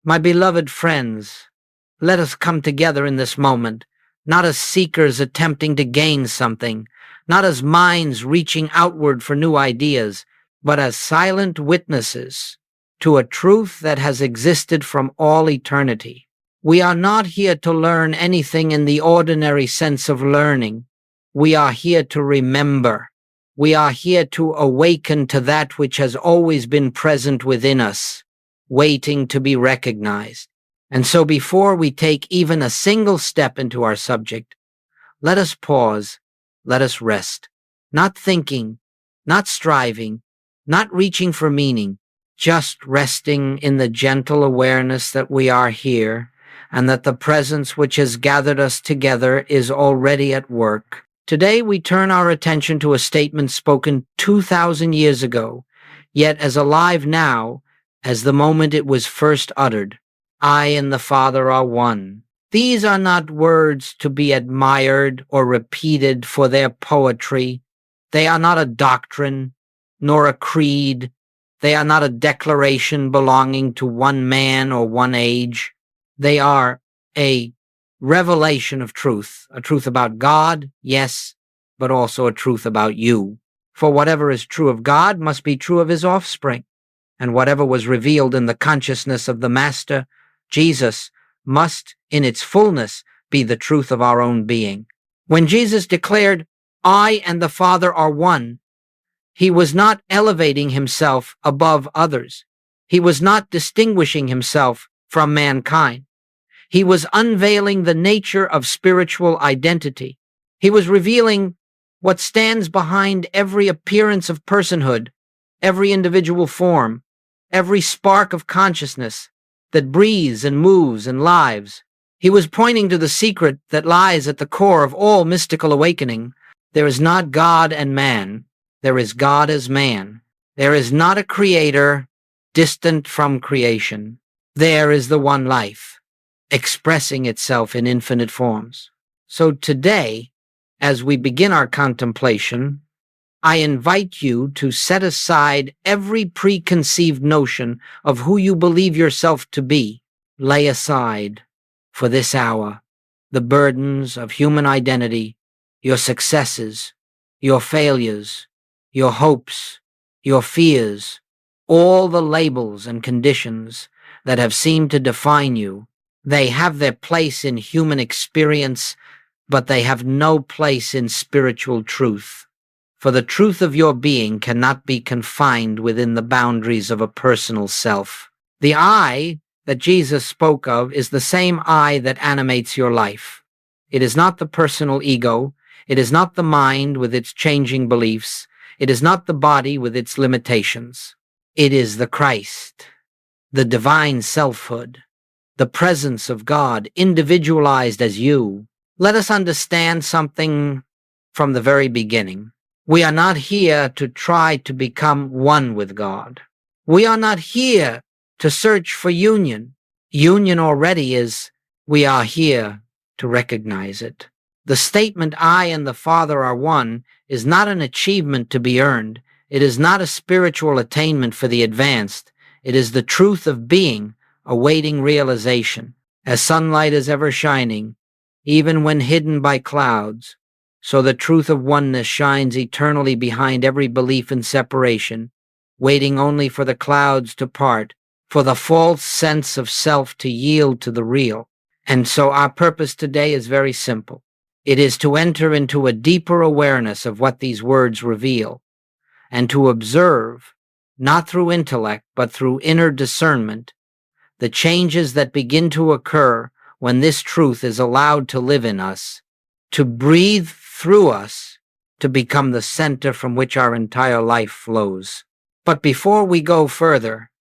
My beloved friends, let us come together in this moment, not as seekers attempting to gain something, not as minds reaching outward for new ideas, but as silent witnesses to a truth that has existed from all eternity. We are not here to learn anything in the ordinary sense of learning. We are here to remember. We are here to awaken to that which has always been present within us, waiting to be recognized. And so before we take even a single step into our subject, let us pause, let us rest, not thinking, not striving, not reaching for meaning, just resting in the gentle awareness that we are here and that the presence which has gathered us together is already at work. Today we turn our attention to a statement spoken 2,000 years ago, yet as alive now as the moment it was first uttered. I and the Father are one. These are not words to be admired or repeated for their poetry. They are not a doctrine, nor a creed. They are not a declaration belonging to one man or one age. They are a revelation of truth, a truth about God, yes, but also a truth about you. For whatever is true of God must be true of his offspring, and whatever was revealed in the consciousness of the Master, Jesus, must in its fullness be the truth of our own being. When Jesus declared, I and the Father are one, he was not elevating himself above others. He was not distinguishing himself from mankind. He was unveiling the nature of spiritual identity. He was revealing what stands behind every appearance of personhood, every individual form, every spark of consciousness that breathes and moves and lives. He was pointing to the secret that lies at the core of all mystical awakening. There is not God and man. There is God as man. There is not a creator distant from creation. There is the one life, expressing itself in infinite forms. So today, as we begin our contemplation, I invite you to set aside every preconceived notion of who you believe yourself to be. Lay aside, for this hour, the burdens of human identity, your successes, your failures, your hopes, your fears, all the labels and conditions that have seemed to define you. They have their place in human experience, but they have no place in spiritual truth. For the truth of your being cannot be confined within the boundaries of a personal self. The I that Jesus spoke of is the same I that animates your life. It is not the personal ego. It is not the mind with its changing beliefs. It is not the body with its limitations. It is the Christ, the divine selfhood, the presence of God individualized as you. Let us understand something from the very beginning. We are not here to try to become one with God. We are not here to search for union. Union already is. We are here to recognize it. The statement, I and the Father are one, is not an achievement to be earned. It is not a spiritual attainment for the advanced. It is the truth of being, awaiting realization. As sunlight is ever shining, even when hidden by clouds, so the truth of oneness shines eternally behind every belief in separation, waiting only for the clouds to part, for the false sense of self to yield to the real. And so our purpose today is very simple. It is to enter into a deeper awareness of what these words reveal, and to observe, not through intellect, but through inner discernment, the changes that begin to occur when this truth is allowed to live in us, to breathe through us, to become the center from which our entire life flows. But before we go further,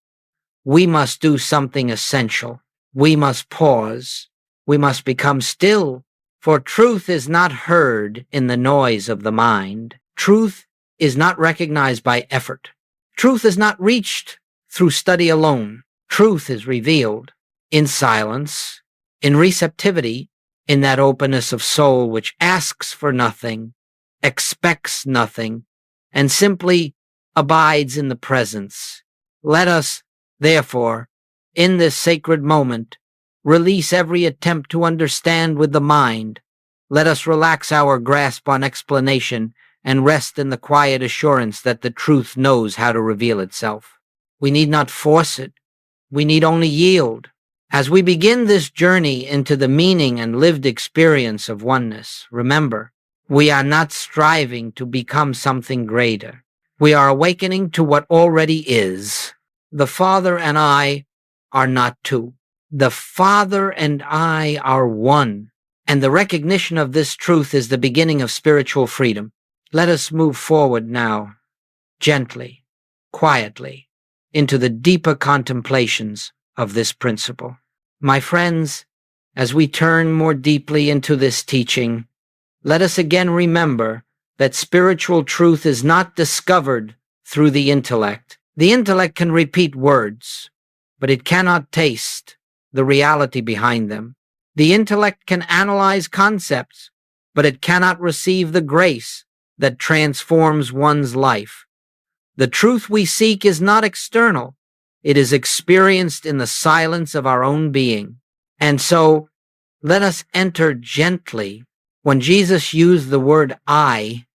we must do something essential. We must pause. We must become still, for truth is not heard in the noise of the mind. Truth is not recognized by effort. Truth is not reached through study alone. Truth is revealed in silence, in receptivity, in that openness of soul which asks for nothing, expects nothing, and simply abides in the presence. Let us, therefore, In this sacred moment, release every attempt to understand with the mind. Let us relax our grasp on explanation and rest in the quiet assurance that the truth knows how to reveal itself. We need not force it. We need only yield. As we begin this journey into the meaning and lived experience of oneness, remember, we are not striving to become something greater. We are awakening to what already is. The Father and I are not two. The Father and I are one. And the recognition of this truth is the beginning of spiritual freedom. Let us move forward now, gently, quietly, into the deeper contemplations of this principle. My friends, as we turn more deeply into this teaching, let us again remember that spiritual truth is not discovered through the intellect. The intellect can repeat words, but it cannot taste the reality behind them. The intellect can analyze concepts, but it cannot receive the grace that transforms one's life. The truth we seek is not external. It is experienced in the silence of our own being. And so, let us enter gently. When Jesus used the word I,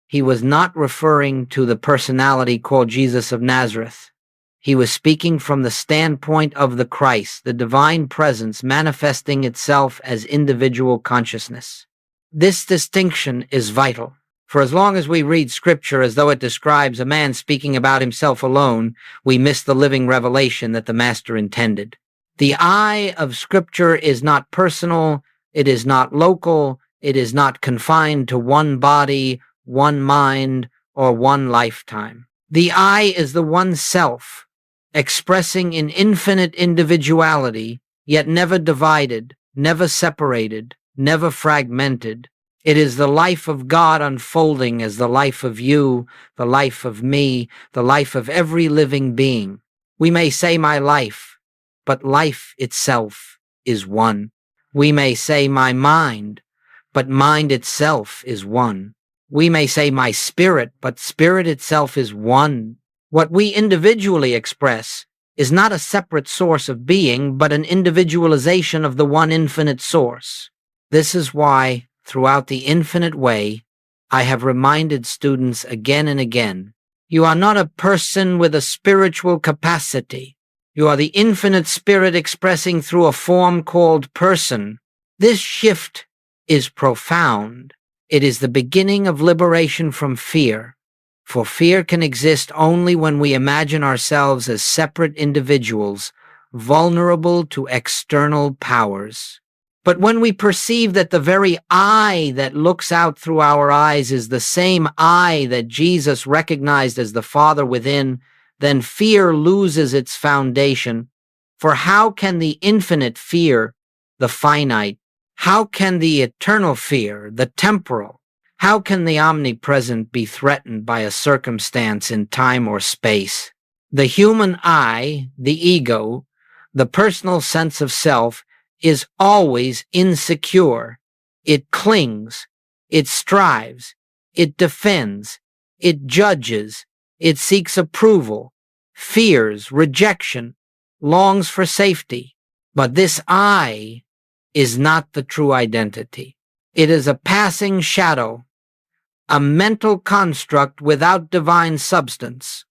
he was not referring to the personality called Jesus of Nazareth. He was speaking from the standpoint of the Christ, the divine presence manifesting itself as individual consciousness. This distinction is vital. For as long as we read Scripture as though it describes a man speaking about himself alone, we miss the living revelation that the Master intended. The I of Scripture is not personal, it is not local, it is not confined to one body, one mind, or one lifetime. The I is the one self, expressing in infinite individuality, yet never divided, never separated, never fragmented. It is the life of God unfolding as the life of you, the life of me, the life of every living being. We may say my life, but life itself is one. We may say my mind, but mind itself is one. We may say my spirit, but spirit itself is one. What we individually express is not a separate source of being, but an individualization of the one infinite source. This is why, throughout the infinite way, I have reminded students again and again, you are not a person with a spiritual capacity. You are the infinite spirit expressing through a form called person. This shift is profound. It is the beginning of liberation from fear. For fear can exist only when we imagine ourselves as separate individuals, vulnerable to external powers. But when we perceive that the very I that looks out through our eyes is the same I that Jesus recognized as the Father within, then fear loses its foundation. For how can the infinite fear the finite? How can the eternal fear the temporal? How can the omnipresent be threatened by a circumstance in time or space? The human I, the ego, the personal sense of self, is always insecure. It clings, it strives, it defends, it judges, it seeks approval, fears rejection, longs for safety. But this I is not the true identity. It is a passing shadow, a mental construct without divine substance.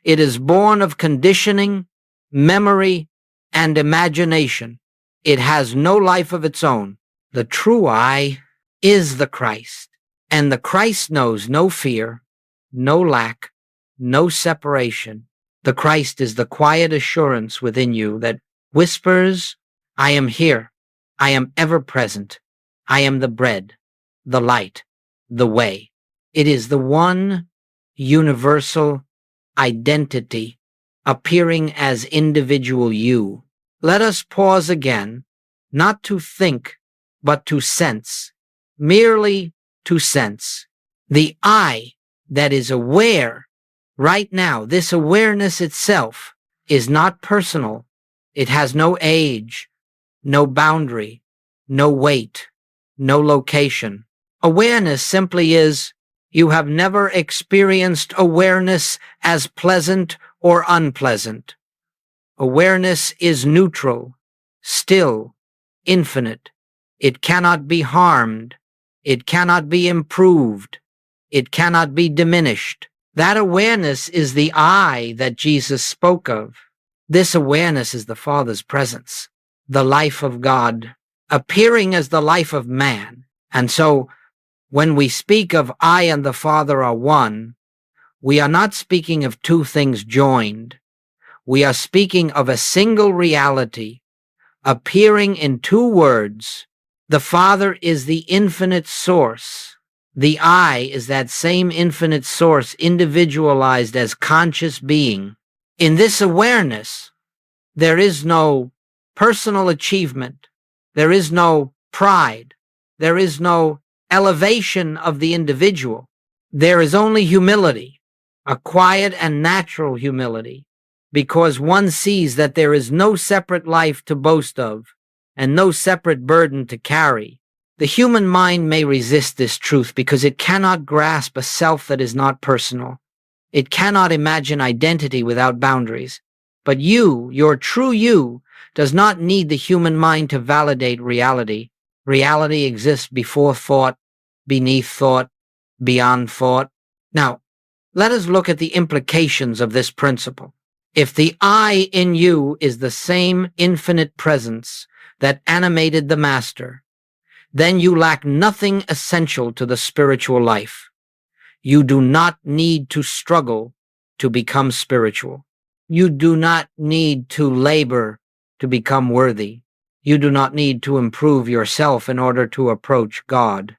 It is born of conditioning, memory, and imagination. It has no life of its own. The true I is the Christ, and the Christ knows no fear, no lack, no separation. The Christ is the quiet assurance within you that whispers, I am here, I am ever present, I am the bread, the light, the way. It is the one universal identity appearing as individual you. Let us pause again, not to think, but to sense, merely to sense. The I that is aware right now, this awareness itself is not personal. It has no age, no boundary, no weight, no location. Awareness simply is, you have never experienced awareness as pleasant or unpleasant. Awareness is neutral, still, infinite. It cannot be harmed. It cannot be improved. It cannot be diminished. That awareness is the I that Jesus spoke of. This awareness is the Father's presence, the life of God, appearing as the life of man. And so, when we speak of I and the Father are one, we are not speaking of two things joined. We are speaking of a single reality, appearing in two words. The Father is the infinite source. The I is that same infinite source individualized as conscious being. In this awareness, there is no personal achievement. There is no pride. There is no elevation of the individual. There is only humility, a quiet and natural humility, because one sees that there is no separate life to boast of and no separate burden to carry. The human mind may resist this truth because it cannot grasp a self that is not personal. It cannot imagine identity without boundaries. But you, your true you, does not need the human mind to validate reality. Reality exists before thought, beneath thought, beyond thought. Now, let us look at the implications of this principle. If the I in you is the same infinite presence that animated the Master, then you lack nothing essential to the spiritual life. You do not need to struggle to become spiritual. You do not need to labor to become worthy. You do not need to improve yourself in order to approach God.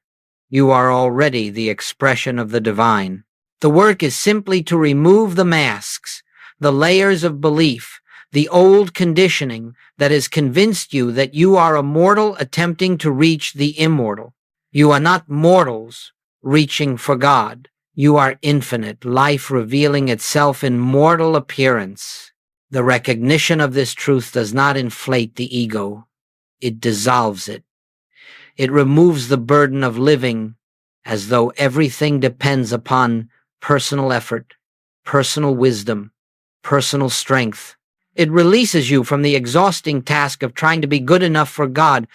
You are already the expression of the divine. The work is simply to remove the masks, the layers of belief, the old conditioning that has convinced you that you are a mortal attempting to reach the immortal. You are not mortals reaching for God. You are infinite, life revealing itself in mortal appearance. The recognition of this truth does not inflate the ego. It dissolves it. It removes the burden of living as though everything depends upon personal effort, personal wisdom, personal strength. It releases you from the exhausting task of trying to be good enough for God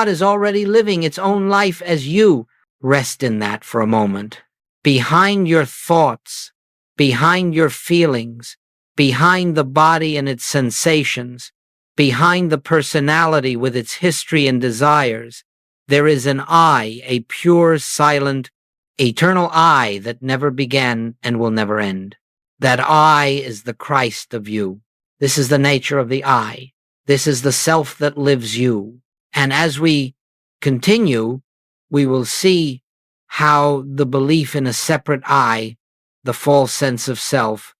is already living its own life as you. Rest in that for a moment. Behind your thoughts, behind your feelings, behind the body and its sensations, behind the personality with its history and desires, there is an I, a pure, silent, eternal I that never began and will never end. That I is the Christ of you. This is the nature of the I. This is the self that lives you. And as we continue, we will see how the belief in a separate I, the false sense of self,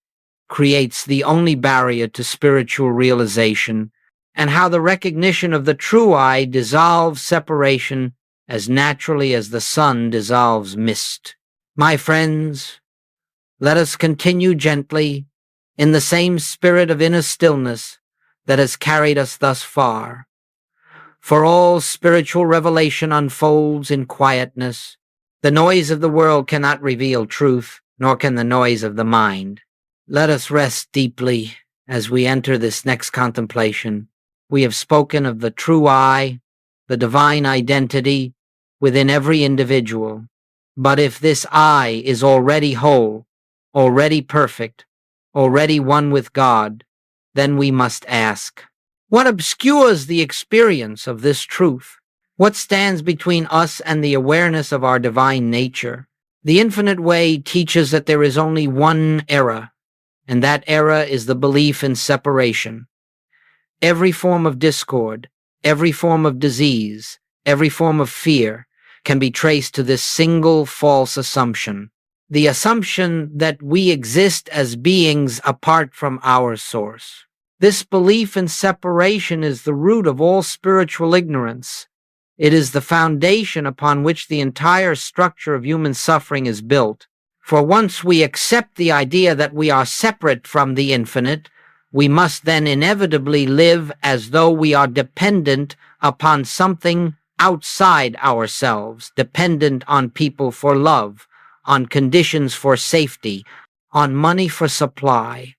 creates the only barrier to spiritual realization, and how the recognition of the true I dissolves separation as naturally as the sun dissolves mist. My friends, let us continue gently in the same spirit of inner stillness that has carried us thus far. For all spiritual revelation unfolds in quietness. The noise of the world cannot reveal truth, nor can the noise of the mind. Let us rest deeply as we enter this next contemplation. We have spoken of the true I, the divine identity within every individual. But if this I is already whole, already perfect, already one with God, then we must ask, what obscures the experience of this truth? What stands between us and the awareness of our divine nature? The infinite way teaches that there is only one error, and that error is the belief in separation. Every form of discord, every form of disease, every form of fear can be traced to this single false assumption. The assumption that we exist as beings apart from our source. This belief in separation is the root of all spiritual ignorance. It is the foundation upon which the entire structure of human suffering is built. For once we accept the idea that we are separate from the infinite, we must then inevitably live as though we are dependent upon something outside ourselves, dependent on people for love, on conditions for safety, on money for supply,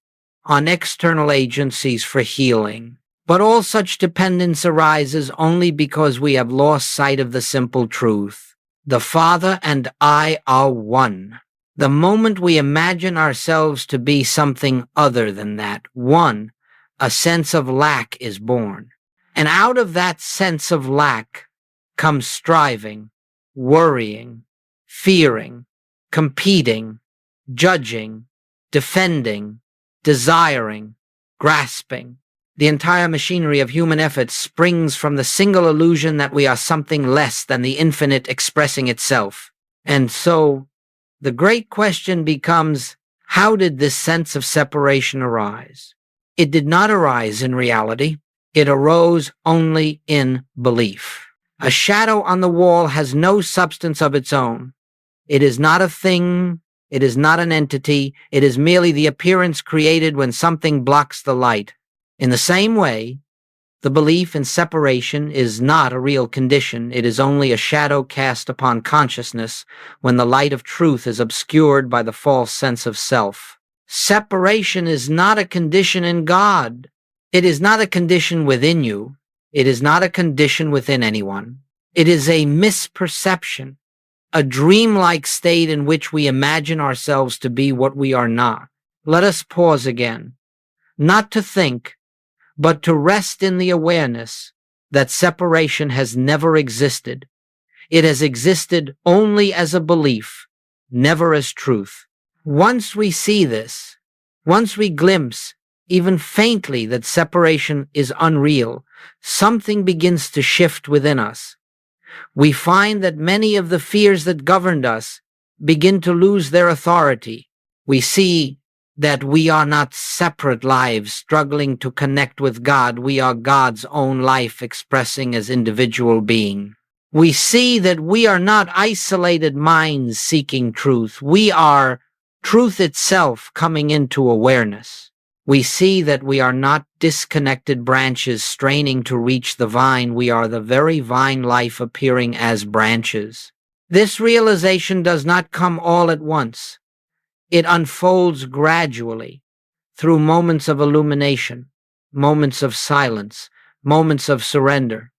on external agencies for healing. But all such dependence arises only because we have lost sight of the simple truth. The Father and I are one. The moment we imagine ourselves to be something other than that, one, a sense of lack is born. And out of that sense of lack comes striving, worrying, fearing, competing, judging, defending, desiring, grasping. The entire machinery of human effort springs from the single illusion that we are something less than the infinite expressing itself. And so, the great question becomes, how did this sense of separation arise? It did not arise in reality. It arose only in belief. A shadow on the wall has no substance of its own. It is not a thing. It is not an entity. It is merely the appearance created when something blocks the light. In the same way, the belief in separation is not a real condition. It is only a shadow cast upon consciousness when the light of truth is obscured by the false sense of self. Separation is not a condition in God. It is not a condition within you. It is not a condition within anyone. It is a misperception, a dreamlike state in which we imagine ourselves to be what we are not. Let us pause again, not to think, but to rest in the awareness that separation has never existed. It has existed only as a belief, never as truth. Once we see this, once we glimpse, even faintly, that separation is unreal, something begins to shift within us. We find that many of the fears that governed us begin to lose their authority. We see that we are not separate lives struggling to connect with God. We are God's own life expressing as individual being. We see that we are not isolated minds seeking truth. We are truth itself coming into awareness. We see that we are not disconnected branches straining to reach the vine. We are the very vine life appearing as branches. This realization does not come all at once. It unfolds gradually through moments of illumination, moments of silence, moments of surrender.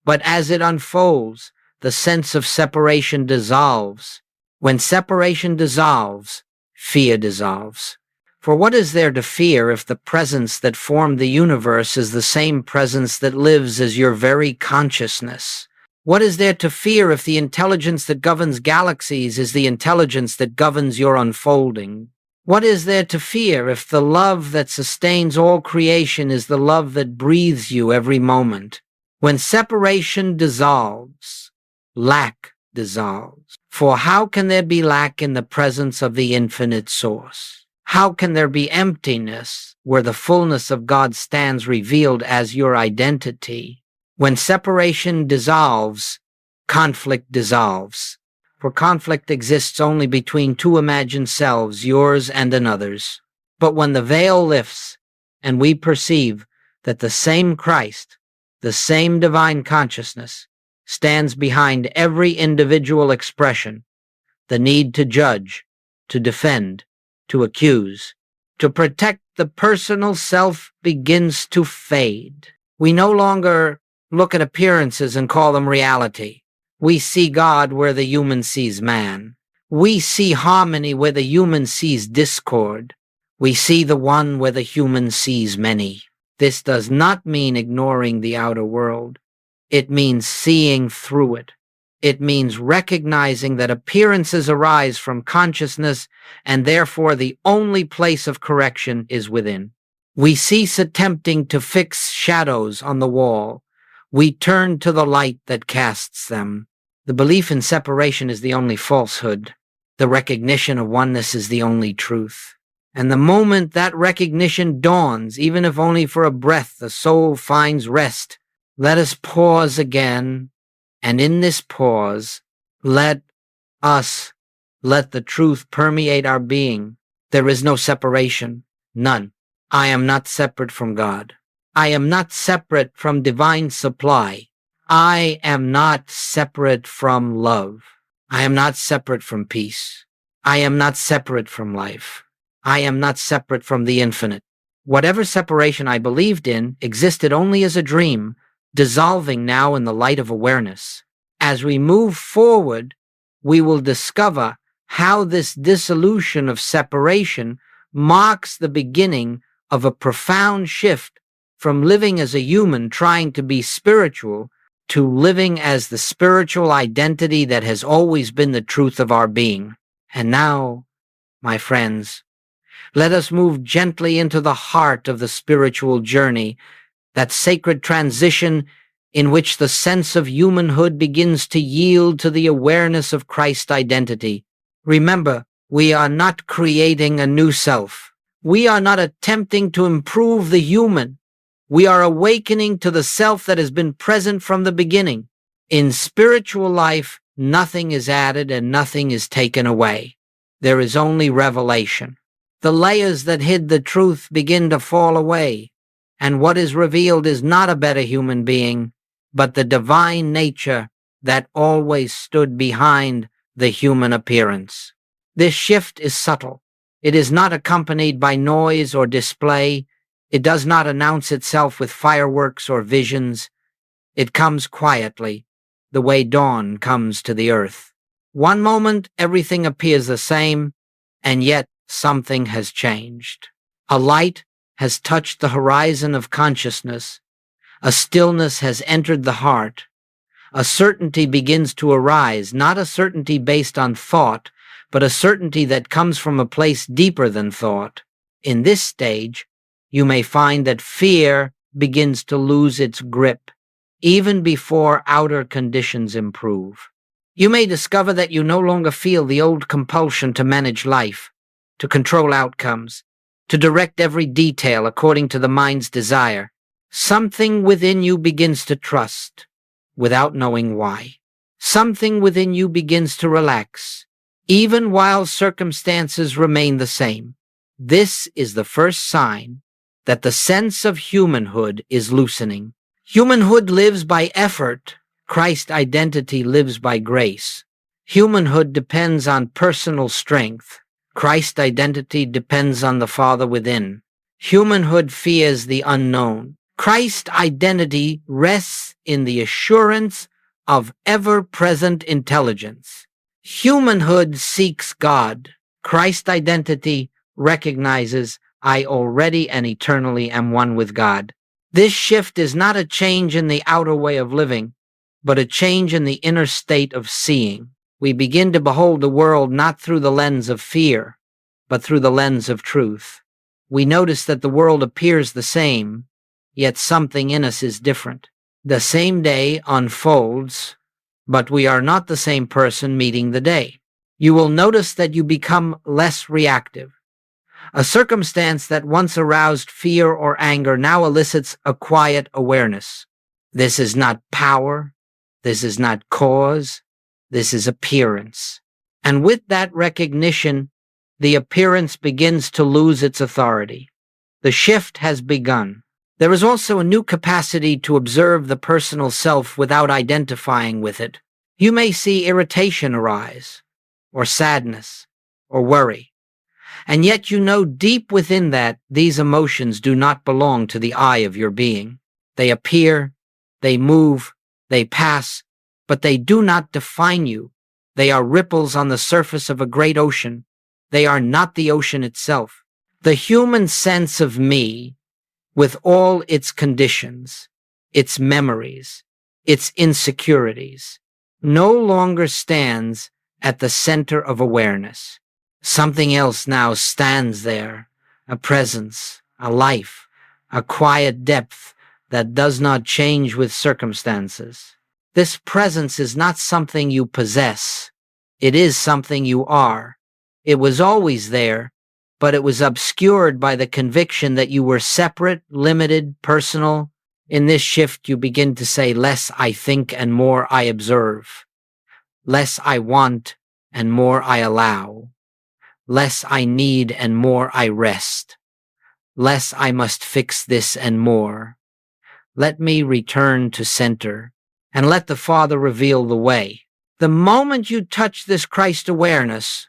But as it unfolds, the sense of separation dissolves. When separation dissolves, fear dissolves. For what is there to fear if the presence that formed the universe is the same presence that lives as your very consciousness? What is there to fear if the intelligence that governs galaxies is the intelligence that governs your unfolding? What is there to fear if the love that sustains all creation is the love that breathes you every moment? When separation dissolves, lack dissolves. For how can there be lack in the presence of the infinite source? How can there be emptiness where the fullness of God stands revealed as your identity? When separation dissolves, conflict dissolves. For conflict exists only between two imagined selves, yours and another's. But when the veil lifts and we perceive that the same Christ, the same divine consciousness, stands behind every individual expression, the need to judge, to defend, to accuse, to protect the personal self begins to fade. We no longer look at appearances and call them reality. We see God where the human sees man. We see harmony where the human sees discord. We see the one where the human sees many. This does not mean ignoring the outer world. It means seeing through it. It means recognizing that appearances arise from consciousness and therefore the only place of correction is within. We cease attempting to fix shadows on the wall. We turn to the light that casts them. The belief in separation is the only falsehood. The recognition of oneness is the only truth. And the moment that recognition dawns, even if only for a breath, the soul finds rest. Let us pause again, and in this pause, let the truth permeate our being. There is no separation, none. I am not separate from God. I am not separate from divine supply. I am not separate from love. I am not separate from peace. I am not separate from life. I am not separate from the infinite. Whatever separation I believed in existed only as a dream, dissolving now in the light of awareness. As we move forward, we will discover how this dissolution of separation marks the beginning of a profound shift from living as a human trying to be spiritual to living as the spiritual identity that has always been the truth of our being. And now, my friends, let us move gently into the heart of the spiritual journey, that sacred transition in which the sense of humanhood begins to yield to the awareness of Christ's identity. Remember, we are not creating a new self. We are not attempting to improve the human. We are awakening to the self that has been present from the beginning. In spiritual life, nothing is added and nothing is taken away. There is only revelation. The layers that hid the truth begin to fall away, and what is revealed is not a better human being, but the divine nature that always stood behind the human appearance. This shift is subtle. It is not accompanied by noise or display. It does not announce itself with fireworks or visions. It comes quietly, the way dawn comes to the earth. One moment, everything appears the same, and yet something has changed. A light has touched the horizon of consciousness. A stillness has entered the heart. A certainty begins to arise, not a certainty based on thought, but a certainty that comes from a place deeper than thought. In this stage, you may find that fear begins to lose its grip, even before outer conditions improve. You may discover that you no longer feel the old compulsion to manage life, to control outcomes, to direct every detail according to the mind's desire. Something within you begins to trust, without knowing why. Something within you begins to relax, even while circumstances remain the same. This is the first sign that the sense of humanhood is loosening. Humanhood lives by effort. Christ's identity lives by grace. Humanhood depends on personal strength. Christ's identity depends on the Father within. Humanhood fears the unknown. Christ's identity rests in the assurance of ever-present intelligence. Humanhood seeks God. Christ's identity recognizes, I already and eternally am one with God. This shift is not a change in the outer way of living, but a change in the inner state of seeing. We begin to behold the world not through the lens of fear, but through the lens of truth. We notice that the world appears the same, yet something in us is different. The same day unfolds, but we are not the same person meeting the day. You will notice that you become less reactive. A circumstance that once aroused fear or anger now elicits a quiet awareness. This is not power. This is not cause. This is appearance. And with that recognition, the appearance begins to lose its authority. The shift has begun. There is also a new capacity to observe the personal self without identifying with it. You may see irritation arise, or sadness, or worry. And yet you know deep within that these emotions do not belong to the eye of your being. They appear, they move, they pass, but they do not define you. They are ripples on the surface of a great ocean. They are not the ocean itself. The human sense of me, with all its conditions, its memories, its insecurities, no longer stands at the center of awareness. Something else now stands there, a presence, a life, a quiet depth that does not change with circumstances. This presence is not something you possess. It is something you are. It was always there, but it was obscured by the conviction that you were separate, limited, personal. In this shift, you begin to say, less I think and more I observe. Less I want and more I allow. Less I need and more I rest. Less I must fix this and more. Let me return to center, and let the Father reveal the way. The moment you touch this Christ awareness,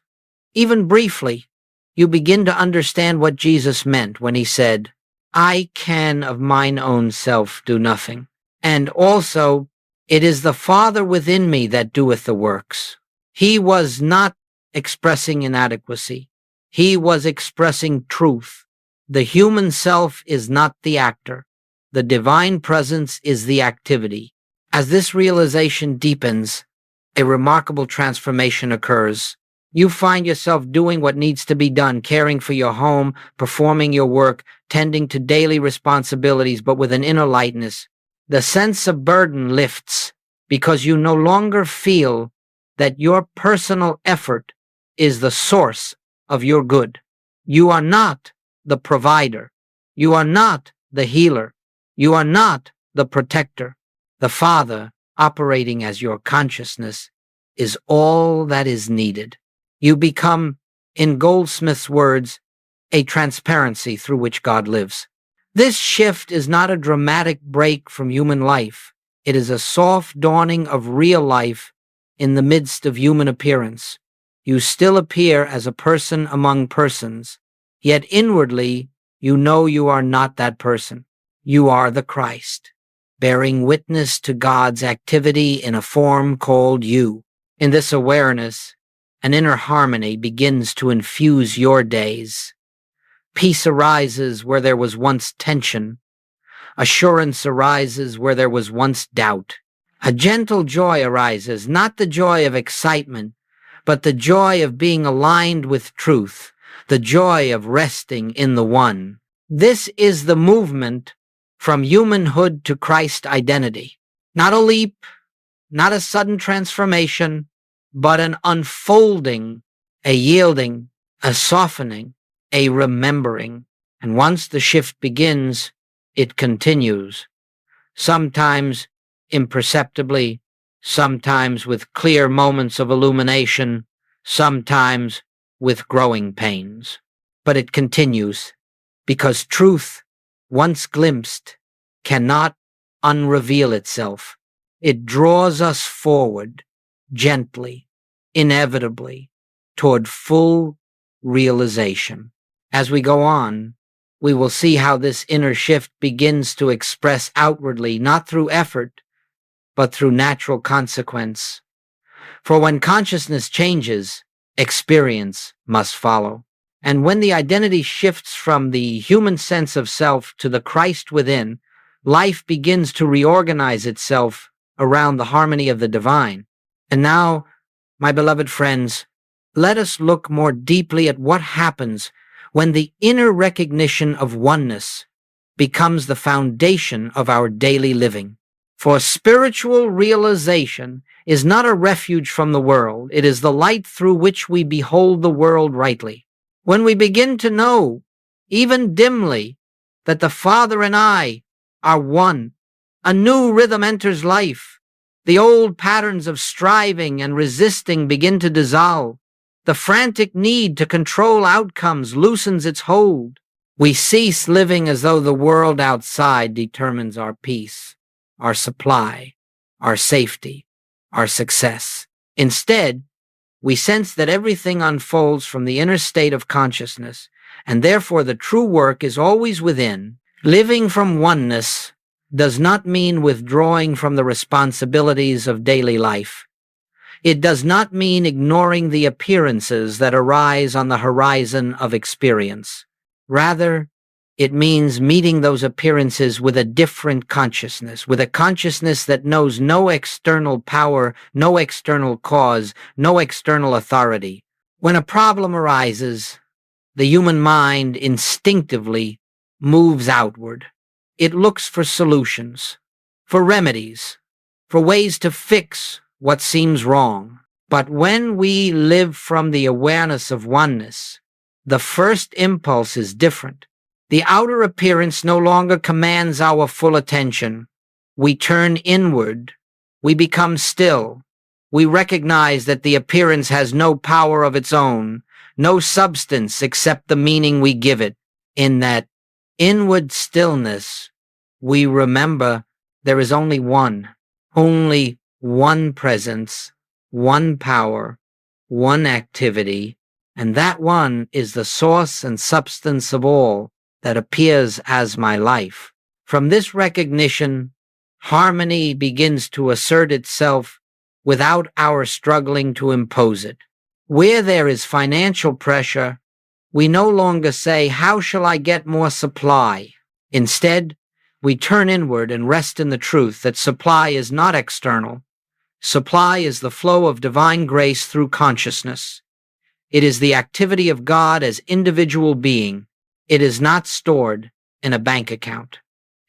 even briefly, you begin to understand what Jesus meant when he said, I can of mine own self do nothing. And also, it is the Father within me that doeth the works. He was not expressing inadequacy. He was expressing truth. The human self is not the actor. The divine presence is the activity. As this realization deepens, a remarkable transformation occurs. You find yourself doing what needs to be done, caring for your home, performing your work, tending to daily responsibilities, but with an inner lightness. The sense of burden lifts because you no longer feel that your personal effort is the source of your good. You are not the provider. You are not the healer. You are not the protector. The Father, operating as your consciousness, is all that is needed. You become, in Goldsmith's words, a transparency through which God lives. This shift is not a dramatic break from human life. It is a soft dawning of real life in the midst of human appearance. You still appear as a person among persons, yet inwardly you know you are not that person. You are the Christ, bearing witness to God's activity in a form called you. In this awareness, an inner harmony begins to infuse your days. Peace arises where there was once tension. Assurance arises where there was once doubt. A gentle joy arises, not the joy of excitement, but the joy of being aligned with truth, the joy of resting in the One. This is the movement from humanhood to Christ identity. Not a leap, not a sudden transformation, but an unfolding, a yielding, a softening, a remembering. And once the shift begins, it continues, sometimes imperceptibly, sometimes with clear moments of illumination, sometimes with growing pains. But it continues, because truth, once glimpsed, cannot unreveal itself. It draws us forward, gently, inevitably, toward full realization. As we go on, we will see how this inner shift begins to express outwardly, not through effort, but through natural consequence. For when consciousness changes, experience must follow. And when the identity shifts from the human sense of self to the Christ within, life begins to reorganize itself around the harmony of the divine. And now, my beloved friends, let us look more deeply at what happens when the inner recognition of oneness becomes the foundation of our daily living. For spiritual realization is not a refuge from the world, it is the light through which we behold the world rightly. When we begin to know, even dimly, that the Father and I are one, a new rhythm enters life. The old patterns of striving and resisting begin to dissolve. The frantic need to control outcomes loosens its hold. We cease living as though the world outside determines our peace, our supply, our safety, our success. Instead, we sense that everything unfolds from the inner state of consciousness, and therefore the true work is always within. Living from oneness does not mean withdrawing from the responsibilities of daily life. It does not mean ignoring the appearances that arise on the horizon of experience. Rather, it means meeting those appearances with a different consciousness, with a consciousness that knows no external power, no external cause, no external authority. When a problem arises, the human mind instinctively moves outward. It looks for solutions, for remedies, for ways to fix what seems wrong. But when we live from the awareness of oneness, the first impulse is different. The outer appearance no longer commands our full attention. We turn inward. We become still. We recognize that the appearance has no power of its own, no substance except the meaning we give it. In that inward stillness, we remember there is only one presence, one power, one activity, and that one is the source and substance of all. that appears as my life. From this recognition, harmony begins to assert itself without our struggling to impose it. Where there is financial pressure, we no longer say, "How shall I get more supply?" Instead, we turn inward and rest in the truth that supply is not external. Supply is the flow of divine grace through consciousness. It is the activity of God as individual being. It is not stored in a bank account.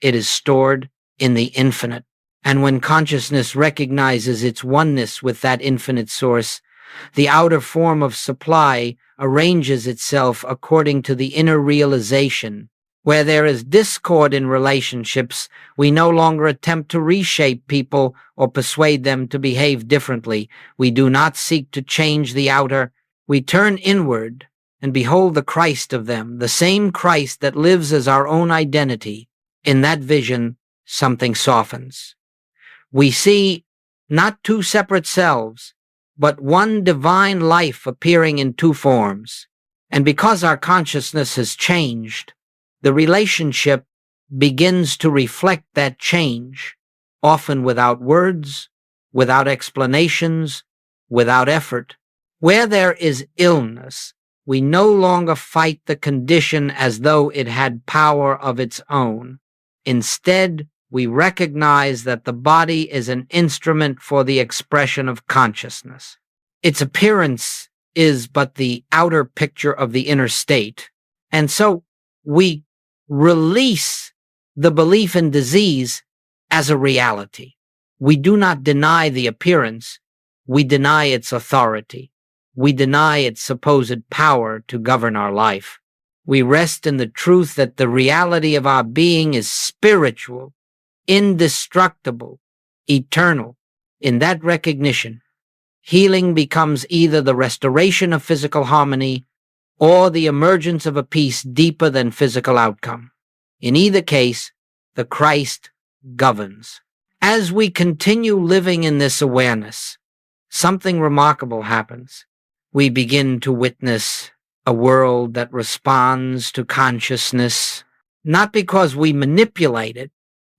It is stored in the infinite. And when consciousness recognizes its oneness with that infinite source, the outer form of supply arranges itself according to the inner realization. Where there is discord in relationships, we no longer attempt to reshape people or persuade them to behave differently. We do not seek to change the outer. We turn inward and behold the Christ of them, the same Christ that lives as our own identity. In that vision, something softens. We see not two separate selves, but one divine life appearing in two forms. And because our consciousness has changed, the relationship begins to reflect that change, often without words, without explanations, without effort. Where there is illness, we no longer fight the condition as though it had power of its own. Instead, we recognize that the body is an instrument for the expression of consciousness. Its appearance is but the outer picture of the inner state, and so we release the belief in disease as a reality. We do not deny the appearance, we deny its authority. We deny its supposed power to govern our life. We rest in the truth that the reality of our being is spiritual, indestructible, eternal. In that recognition, healing becomes either the restoration of physical harmony or the emergence of a peace deeper than physical outcome. In either case, the Christ governs. As we continue living in this awareness, something remarkable happens. We begin to witness a world that responds to consciousness, not because we manipulate it,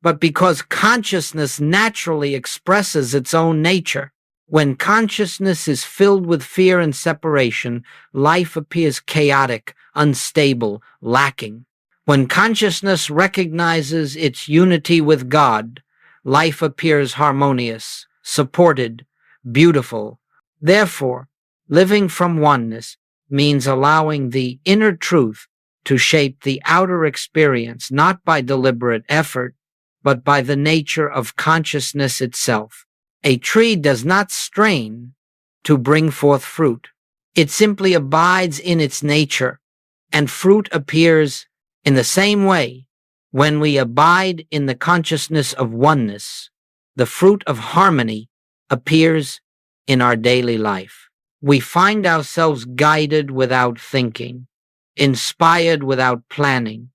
but because consciousness naturally expresses its own nature. When consciousness is filled with fear and separation, life appears chaotic, unstable, lacking. When consciousness recognizes its unity with God, life appears harmonious, supported, beautiful. Therefore, living from oneness means allowing the inner truth to shape the outer experience, not by deliberate effort, but by the nature of consciousness itself. A tree does not strain to bring forth fruit. It simply abides in its nature, and fruit appears in the same way. When we abide in the consciousness of oneness, the fruit of harmony appears in our daily life. We find ourselves guided without thinking, inspired without planning,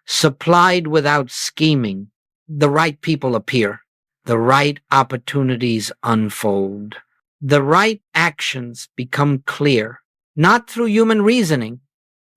supplied without scheming. The right people appear. The right opportunities unfold. The right actions become clear, not through human reasoning,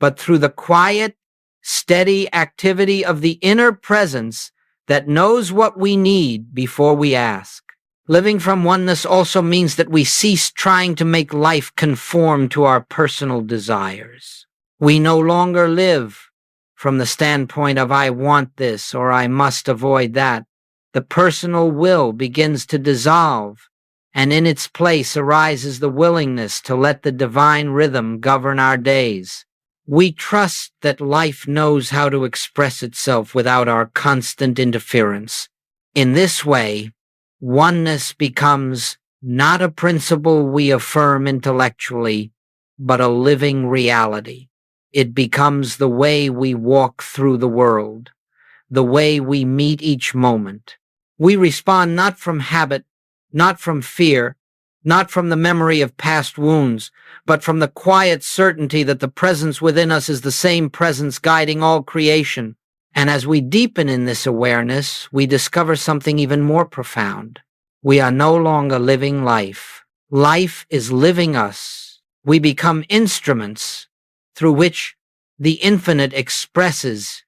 but through the quiet, steady activity of the inner presence that knows what we need before we ask. Living from oneness also means that we cease trying to make life conform to our personal desires. We no longer live from the standpoint of "I want this" or "I must avoid that." The personal will begins to dissolve, and in its place arises the willingness to let the divine rhythm govern our days. We trust that life knows how to express itself without our constant interference. In this way, oneness becomes not a principle we affirm intellectually, but a living reality. It becomes the way we walk through the world, the way we meet each moment. We respond not from habit, not from fear, not from the memory of past wounds, but from the quiet certainty that the presence within us is the same presence guiding all creation. And as we deepen in this awareness, we discover something even more profound. We are no longer living life. Life is living us. We become instruments through which the infinite expresses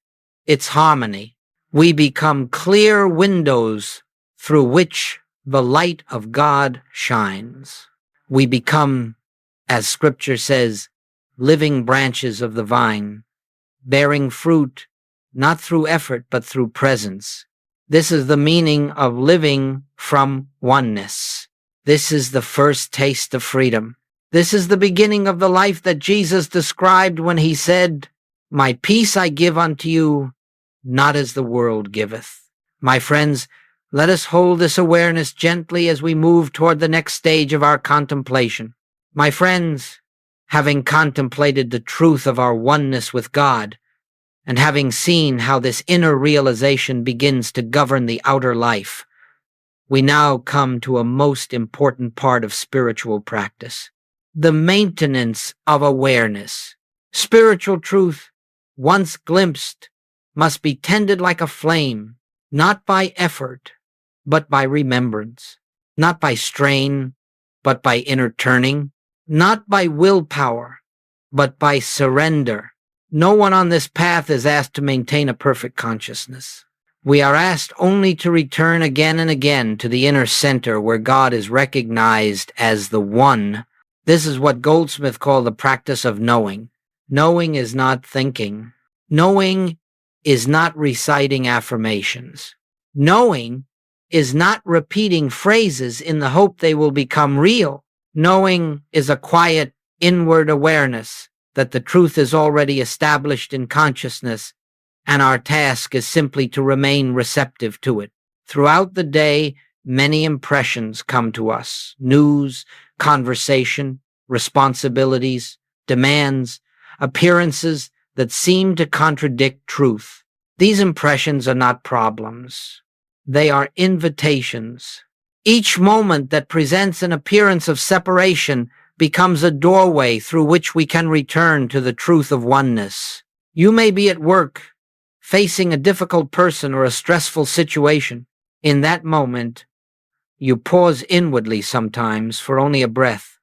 its harmony. We become clear windows through which the light of God shines. We become, as Scripture says, living branches of the vine, bearing fruit not through effort but through presence. This is the meaning of living from oneness. This is the first taste of freedom. This is the beginning of the life that Jesus described when he said, "My peace I give unto you, not as the world giveth." My friends, let us hold this awareness gently as we move toward the next stage of our contemplation. My friends, having contemplated the truth of our oneness with God, and having seen how this inner realization begins to govern the outer life, we now come to a most important part of spiritual practice: the maintenance of awareness. Spiritual truth, once glimpsed, must be tended like a flame, not by effort, but by remembrance, not by strain, but by inner turning, not by willpower, but by surrender. No one on this path is asked to maintain a perfect consciousness. We are asked only to return again and again to the inner center where God is recognized as the One. This is what Goldsmith called the practice of knowing. Knowing is not thinking. Knowing is not reciting affirmations. Knowing is not repeating phrases in the hope they will become real. Knowing is a quiet inward awareness that the truth is already established in consciousness, and our task is simply to remain receptive to it. Throughout the day, many impressions come to us: news, conversation, responsibilities, demands, appearances that seem to contradict truth. These impressions are not problems. They are invitations. Each moment that presents an appearance of separation becomes a doorway through which we can return to the truth of oneness. You may be at work, facing a difficult person or a stressful situation. In that moment, you pause inwardly sometimes for only a breath,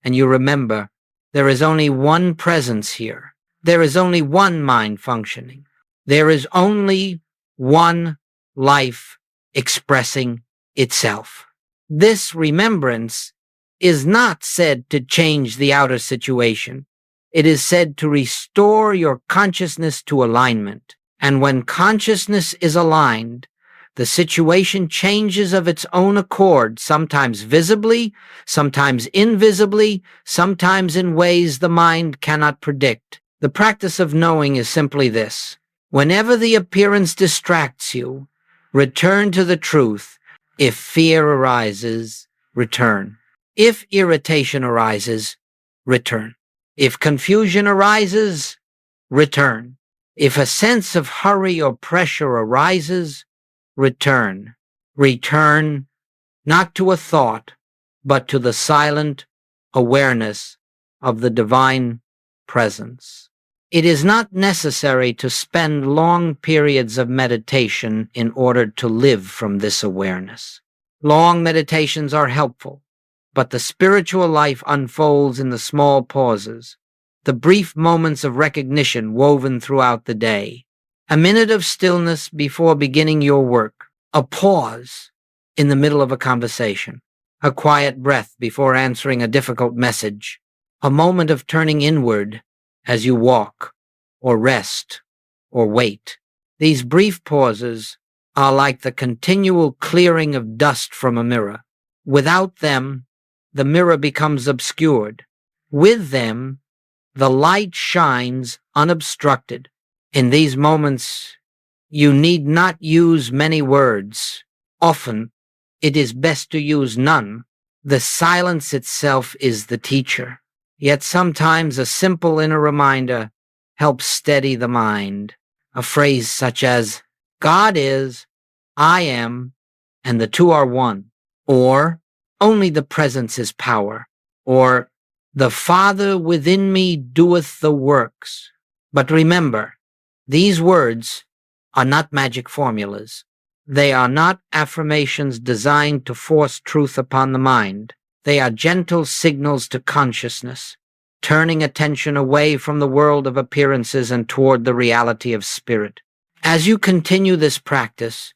and you remember there is only one presence here. There is only one mind functioning. There is only one life expressing itself. This remembrance is not said to change the outer situation. It is said to restore your consciousness to alignment. And when consciousness is aligned, the situation changes of its own accord, sometimes visibly, sometimes invisibly, sometimes in ways the mind cannot predict. The practice of knowing is simply this: whenever the appearance distracts you, return to the truth. If fear arises, return. If irritation arises, return. If confusion arises, return. If a sense of hurry or pressure arises, return. Return not to a thought, but to the silent awareness of the divine presence. It is not necessary to spend long periods of meditation in order to live from this awareness. Long meditations are helpful, but the spiritual life unfolds in the small pauses, the brief moments of recognition woven throughout the day. A minute of stillness before beginning your work, a pause in the middle of a conversation, a quiet breath before answering a difficult message, a moment of turning inward as you walk, or rest, or wait. These brief pauses are like the continual clearing of dust from a mirror. Without them, the mirror becomes obscured. With them, the light shines unobstructed. In these moments, you need not use many words. Often, it is best to use none. The silence itself is the teacher. Yet sometimes a simple inner reminder helps steady the mind. A phrase such as, "God is, I am, and the two are one," or "Only the presence is power," or "The Father within me doeth the works." But remember, these words are not magic formulas. They are not affirmations designed to force truth upon the mind. They are gentle signals to consciousness, turning attention away from the world of appearances and toward the reality of spirit. As you continue this practice,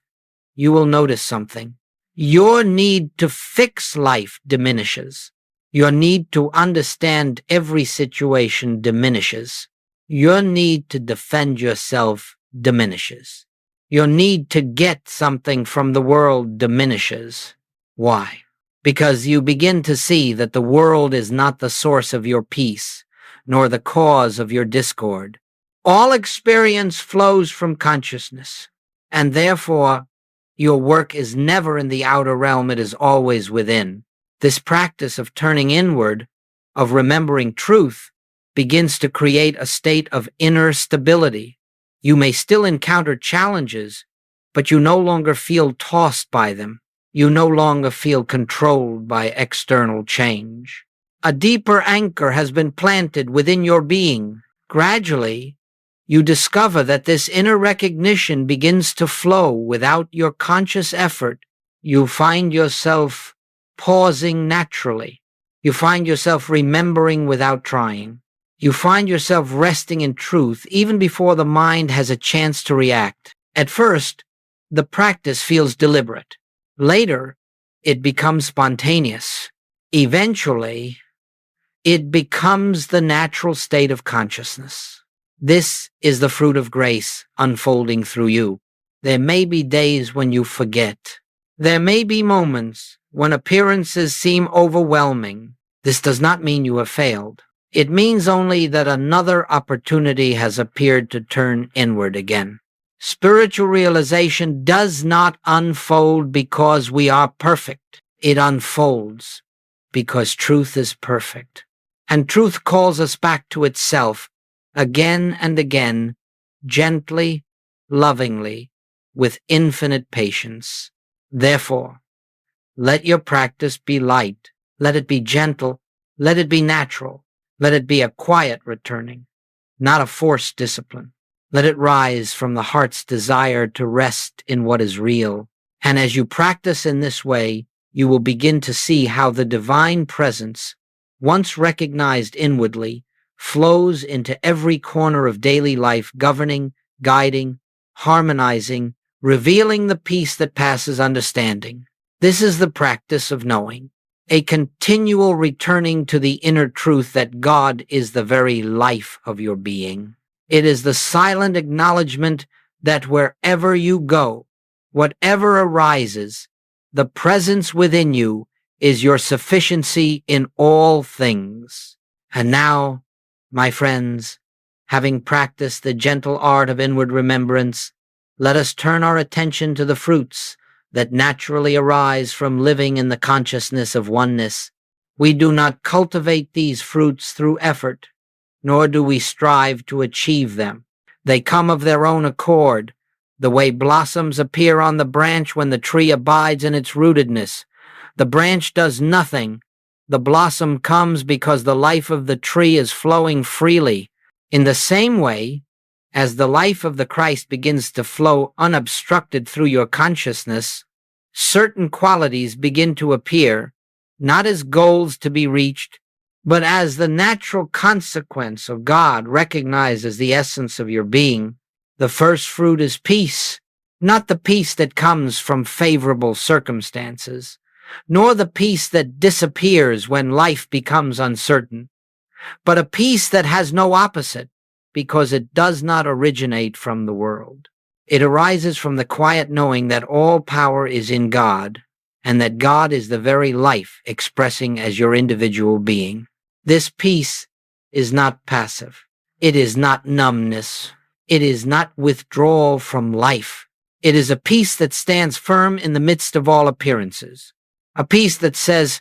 you will notice something. Your need to fix life diminishes. Your need to understand every situation diminishes. Your need to defend yourself diminishes. Your need to get something from the world diminishes. Why? Because you begin to see that the world is not the source of your peace, nor the cause of your discord. All experience flows from consciousness, and therefore your work is never in the outer realm, it is always within. This practice of turning inward, of remembering truth, begins to create a state of inner stability. You may still encounter challenges, but you no longer feel tossed by them. You no longer feel controlled by external change. A deeper anchor has been planted within your being. Gradually, you discover that this inner recognition begins to flow without your conscious effort. You find yourself pausing naturally. You find yourself remembering without trying. You find yourself resting in truth even before the mind has a chance to react. At first, the practice feels deliberate. Later, it becomes spontaneous. Eventually, it becomes the natural state of consciousness. This is the fruit of grace unfolding through you. There may be days when you forget. There may be moments when appearances seem overwhelming. This does not mean you have failed. It means only that another opportunity has appeared to turn inward again. Spiritual realization does not unfold because we are perfect. It unfolds because truth is perfect. And truth calls us back to itself again and again, gently, lovingly, with infinite patience. Therefore, let your practice be light. Let it be gentle. Let it be natural. Let it be a quiet returning, not a forced discipline. Let it rise from the heart's desire to rest in what is real. And as you practice in this way, you will begin to see how the divine presence, once recognized inwardly, flows into every corner of daily life, governing, guiding, harmonizing, revealing the peace that passes understanding. This is the practice of knowing, a continual returning to the inner truth that God is the very life of your being. It is the silent acknowledgement that wherever you go, whatever arises, the presence within you is your sufficiency in all things. And now, my friends, having practiced the gentle art of inward remembrance, let us turn our attention to the fruits that naturally arise from living in the consciousness of oneness. We do not cultivate these fruits through effort, nor do we strive to achieve them. They come of their own accord, the way blossoms appear on the branch when the tree abides in its rootedness. The branch does nothing. The blossom comes because the life of the tree is flowing freely. In the same way, as the life of the Christ begins to flow unobstructed through your consciousness, certain qualities begin to appear, not as goals to be reached, but as the natural consequence of God recognized as the essence of your being. The first fruit is peace, not the peace that comes from favorable circumstances, nor the peace that disappears when life becomes uncertain, but a peace that has no opposite because it does not originate from the world. It arises from the quiet knowing that all power is in God and that God is the very life expressing as your individual being. This peace is not passive. It is not numbness. It is not withdrawal from life. It is a peace that stands firm in the midst of all appearances. A peace that says,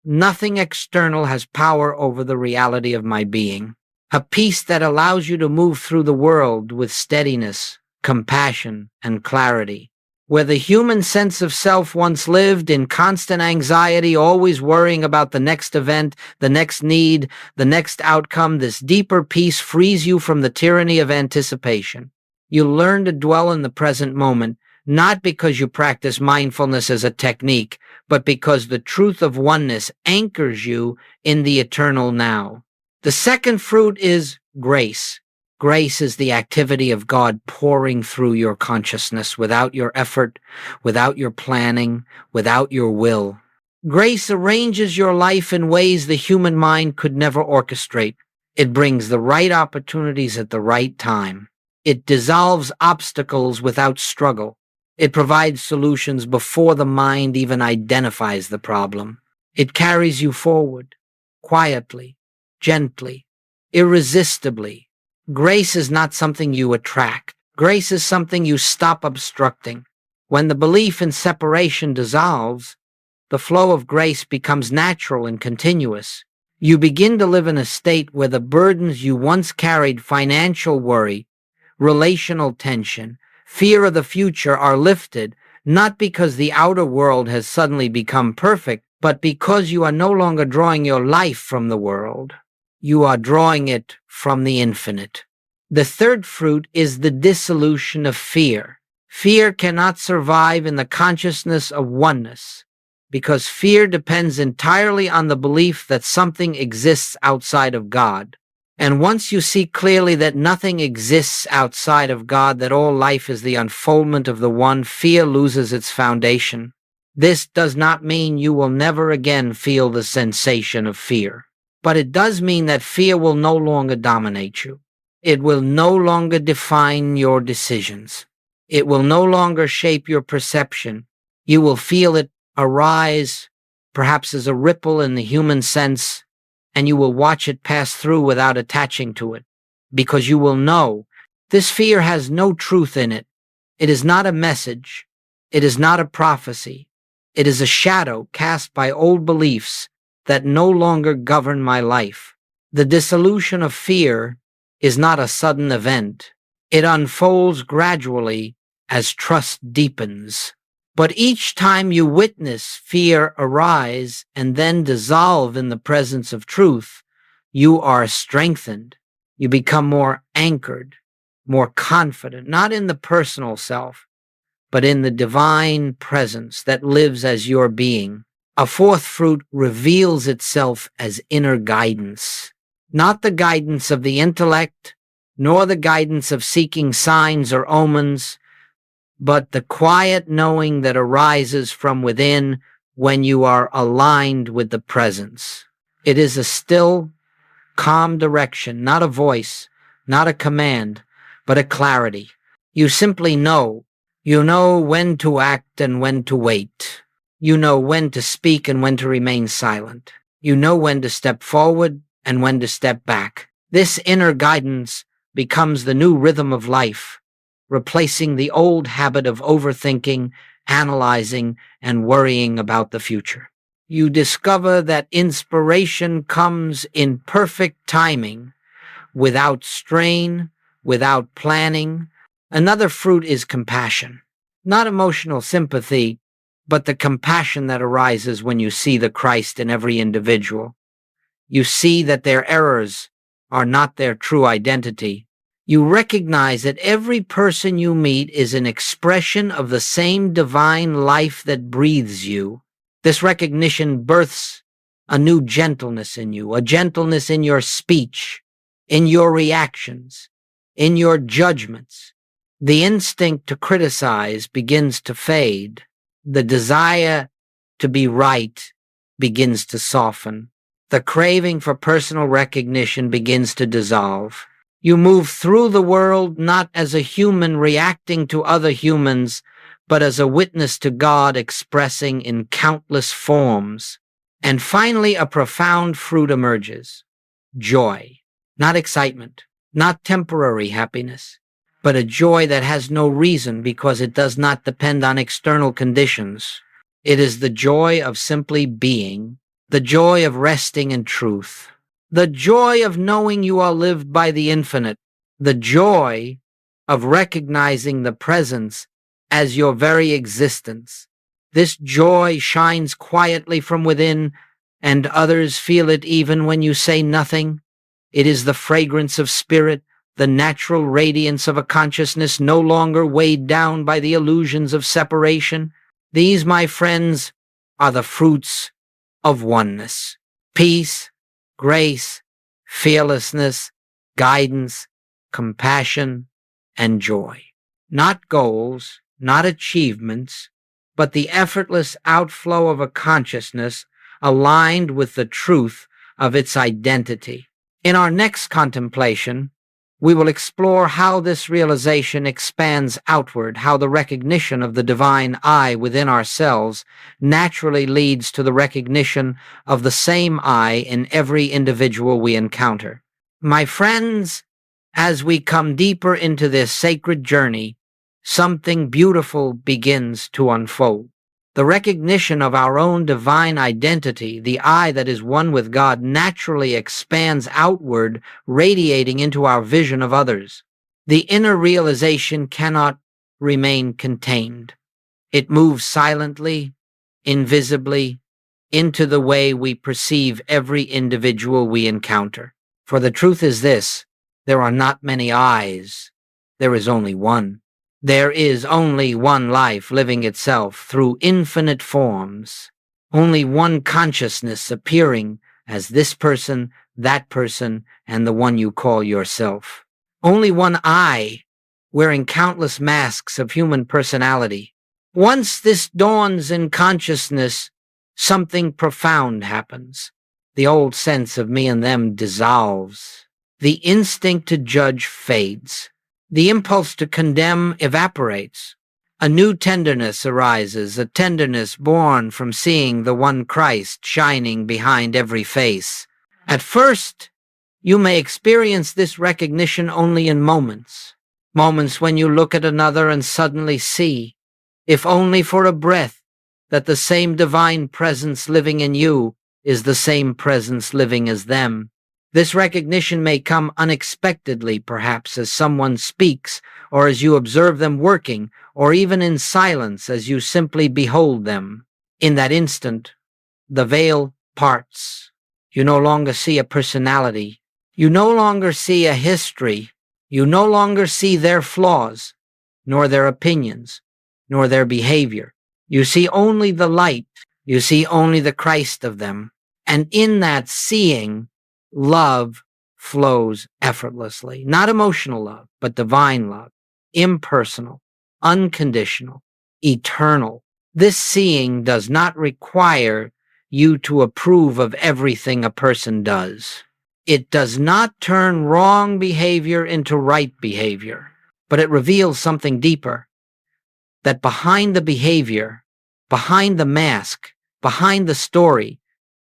nothing external has power over the reality of my being. A peace that allows you to move through the world with steadiness, compassion, and clarity. Where the human sense of self once lived in constant anxiety, always worrying about the next event, the next need, the next outcome, this deeper peace frees you from the tyranny of anticipation. You learn to dwell in the present moment, not because you practice mindfulness as a technique, but because the truth of oneness anchors you in the eternal now. The second fruit is grace. Grace is the activity of God pouring through your consciousness without your effort, without your planning, without your will. Grace arranges your life in ways the human mind could never orchestrate. It brings the right opportunities at the right time. It dissolves obstacles without struggle. It provides solutions before the mind even identifies the problem. It carries you forward, quietly, gently, irresistibly. Grace is not something you attract. Grace is something you stop obstructing. When the belief in separation dissolves, the flow of grace becomes natural and continuous. You begin to live in a state where the burdens you once carried, financial worry, relational tension, fear of the future, are lifted, not because the outer world has suddenly become perfect, but because you are no longer drawing your life from the world. You are drawing it from the infinite. The third fruit is the dissolution of fear. Fear cannot survive in the consciousness of oneness, because fear depends entirely on the belief that something exists outside of God. And once you see clearly that nothing exists outside of God, that all life is the unfoldment of the One, fear loses its foundation. This does not mean you will never again feel the sensation of fear, but it does mean that fear will no longer dominate you. It will no longer define your decisions. It will no longer shape your perception. You will feel it arise, perhaps as a ripple in the human sense, and you will watch it pass through without attaching to it, because you will know this fear has no truth in it. It is not a message. It is not a prophecy. It is a shadow cast by old beliefs that no longer govern my life. The dissolution of fear is not a sudden event. It unfolds gradually as trust deepens. But each time you witness fear arise and then dissolve in the presence of truth, you are strengthened. You become more anchored, more confident, not in the personal self, but in the divine presence that lives as your being. A fourth fruit reveals itself as inner guidance, not the guidance of the intellect, nor the guidance of seeking signs or omens, but the quiet knowing that arises from within when you are aligned with the presence. It is a still, calm direction, not a voice, not a command, but a clarity. You simply know. You know when to act and when to wait. You know when to speak and when to remain silent. You know when to step forward and when to step back. This inner guidance becomes the new rhythm of life, replacing the old habit of overthinking, analyzing, and worrying about the future. You discover that inspiration comes in perfect timing, without strain, without planning. Another fruit is compassion, not emotional sympathy, but the compassion that arises when you see the Christ in every individual. You see that their errors are not their true identity. You recognize that every person you meet is an expression of the same divine life that breathes you. This recognition births a new gentleness in you, a gentleness in your speech, in your reactions, in your judgments. The instinct to criticize begins to fade. The desire to be right begins to soften. The craving for personal recognition begins to dissolve. You move through the world not as a human reacting to other humans, but as a witness to God expressing in countless forms. And finally, a profound fruit emerges. Joy. Not excitement, not temporary happiness, but a joy that has no reason because it does not depend on external conditions. It is the joy of simply being, the joy of resting in truth, the joy of knowing you are lived by the infinite, the joy of recognizing the presence as your very existence. This joy shines quietly from within, and others feel it even when you say nothing. It is the fragrance of spirit, the natural radiance of a consciousness no longer weighed down by the illusions of separation. These, my friends, are the fruits of oneness. Peace, grace, fearlessness, guidance, compassion, and joy. Not goals, not achievements, but the effortless outflow of a consciousness aligned with the truth of its identity. In our next contemplation, we will explore how this realization expands outward, how the recognition of the divine I within ourselves naturally leads to the recognition of the same I in every individual we encounter. My friends, as we come deeper into this sacred journey, something beautiful begins to unfold. The recognition of our own divine identity, the I that is one with God, naturally expands outward, radiating into our vision of others. The inner realization cannot remain contained. It moves silently, invisibly, into the way we perceive every individual we encounter. For the truth is this: there are not many I's, there is only one. There is only one life living itself through infinite forms, only one consciousness appearing as this person, that person, and the one you call yourself. Only one I, wearing countless masks of human personality. Once this dawns in consciousness, something profound happens. The old sense of me and them dissolves. The instinct to judge fades. The impulse to condemn evaporates. A new tenderness arises, a tenderness born from seeing the one Christ shining behind every face. At first, you may experience this recognition only in moments when you look at another and suddenly see, if only for a breath, that the same divine presence living in you is the same presence living as them. This recognition may come unexpectedly, perhaps as someone speaks, or as you observe them working, or even in silence as you simply behold them. In that instant, the veil parts. You no longer see a personality. You no longer see a history. You no longer see their flaws, nor their opinions, nor their behavior. You see only the light. You see only the Christ of them. And in that seeing, love flows effortlessly. Not emotional love, but divine love. Impersonal, unconditional, eternal. This seeing does not require you to approve of everything a person does. It does not turn wrong behavior into right behavior, but it reveals something deeper. That behind the behavior, behind the mask, behind the story,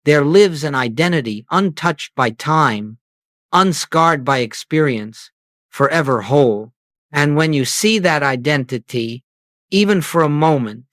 there lives an identity untouched by time, unscarred by experience, forever whole. And when you see that identity, even for a moment,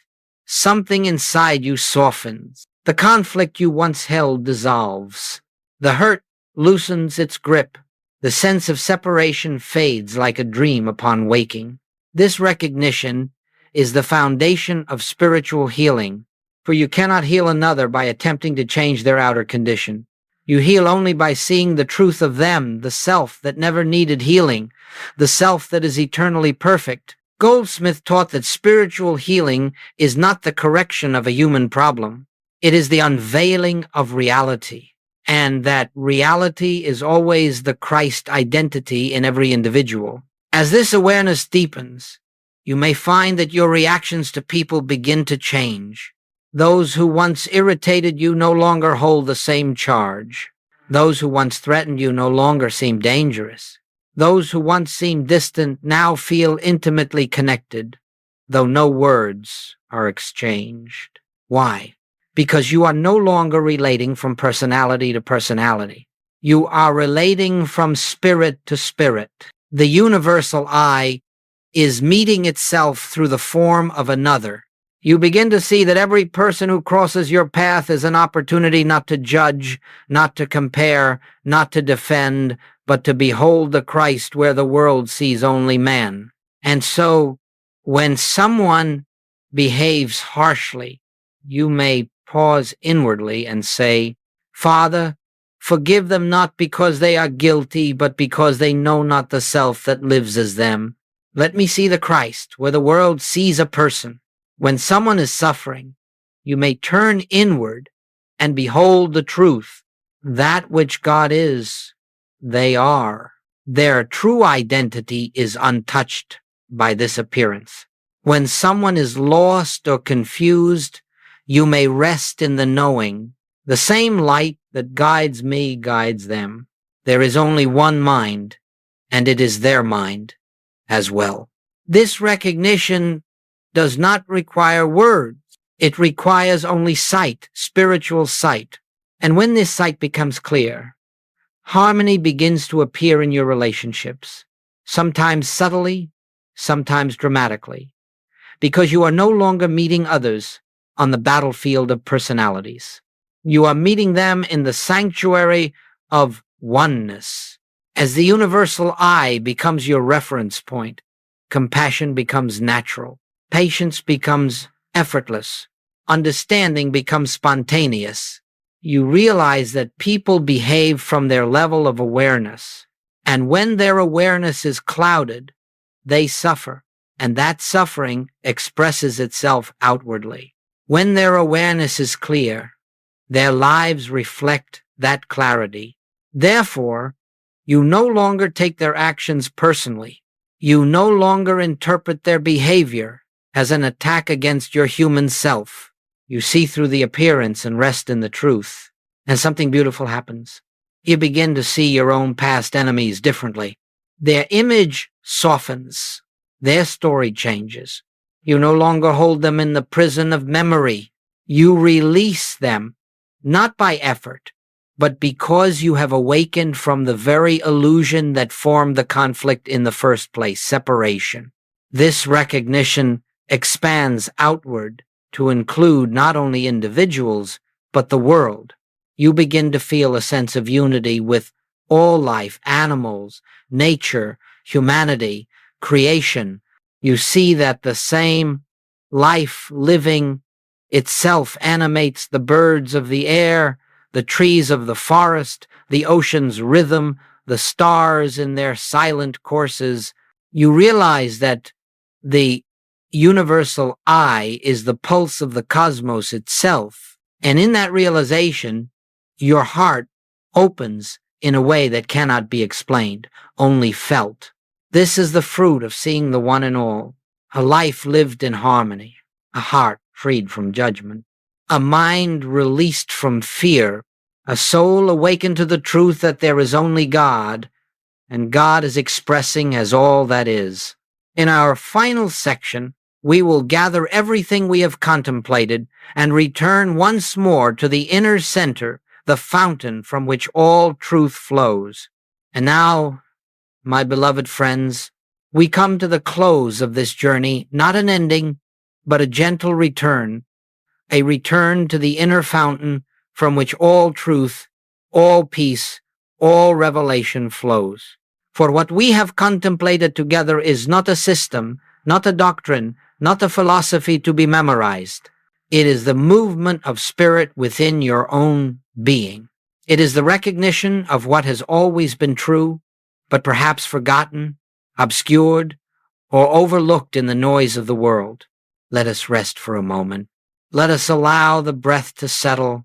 something inside you softens. The conflict you once held dissolves. The hurt loosens its grip. The sense of separation fades like a dream upon waking. This recognition is the foundation of spiritual healing. For you cannot heal another by attempting to change their outer condition. You heal only by seeing the truth of them, the self that never needed healing, the self that is eternally perfect. Goldsmith taught that spiritual healing is not the correction of a human problem. It is the unveiling of reality, and that reality is always the Christ identity in every individual. As this awareness deepens, you may find that your reactions to people begin to change. Those who once irritated you no longer hold the same charge. Those who once threatened you no longer seem dangerous. Those who once seemed distant now feel intimately connected, though no words are exchanged. Why? Because you are no longer relating from personality to personality. You are relating from spirit to spirit. The universal I is meeting itself through the form of another. You begin to see that every person who crosses your path is an opportunity not to judge, not to compare, not to defend, but to behold the Christ where the world sees only man. And so, when someone behaves harshly, you may pause inwardly and say, Father, forgive them not because they are guilty, but because they know not the self that lives as them. Let me see the Christ where the world sees a person. When someone is suffering, you may turn inward and behold the truth. That which God is, they are. Their true identity is untouched by this appearance. When someone is lost or confused, you may rest in the knowing the same light that guides me guides them. There is only one mind, and it is their mind as well. This recognition does not require words. It requires only sight, spiritual sight. And when this sight becomes clear, harmony begins to appear in your relationships, sometimes subtly, sometimes dramatically, because you are no longer meeting others on the battlefield of personalities. You are meeting them in the sanctuary of oneness. As the universal I becomes your reference point, compassion becomes natural, patience becomes effortless, understanding becomes spontaneous. You realize that people behave from their level of awareness, and when their awareness is clouded, they suffer, and that suffering expresses itself outwardly. When their awareness is clear, their lives reflect that clarity. Therefore, you no longer take their actions personally. You no longer interpret their behavior as an attack against your human self. You see through the appearance and rest in the truth, and something beautiful happens. You begin to see your own past enemies differently. Their image softens. Their story changes. You no longer hold them in the prison of memory. You release them, not by effort, but because you have awakened from the very illusion that formed the conflict in the first place, separation. This recognition expands outward to include not only individuals, but the world. You begin to feel a sense of unity with all life, animals, nature, humanity, creation. You see that the same life living itself animates the birds of the air, the trees of the forest, the ocean's rhythm, the stars in their silent courses. You realize that the universal I is the pulse of the cosmos itself. And in that realization, your heart opens in a way that cannot be explained, only felt. This is the fruit of seeing the one and all, a life lived in harmony, a heart freed from judgment, a mind released from fear, a soul awakened to the truth that there is only God, and God is expressing as all that is. In our final section, we will gather everything we have contemplated and return once more to the inner center, the fountain from which all truth flows. And now, my beloved friends, we come to the close of this journey, not an ending, but a gentle return, a return to the inner fountain from which all truth, all peace, all revelation flows. For what we have contemplated together is not a system, not a doctrine, not a philosophy to be memorized. It is the movement of spirit within your own being. It is the recognition of what has always been true, but perhaps forgotten, obscured, or overlooked in the noise of the world. Let us rest for a moment. Let us allow the breath to settle,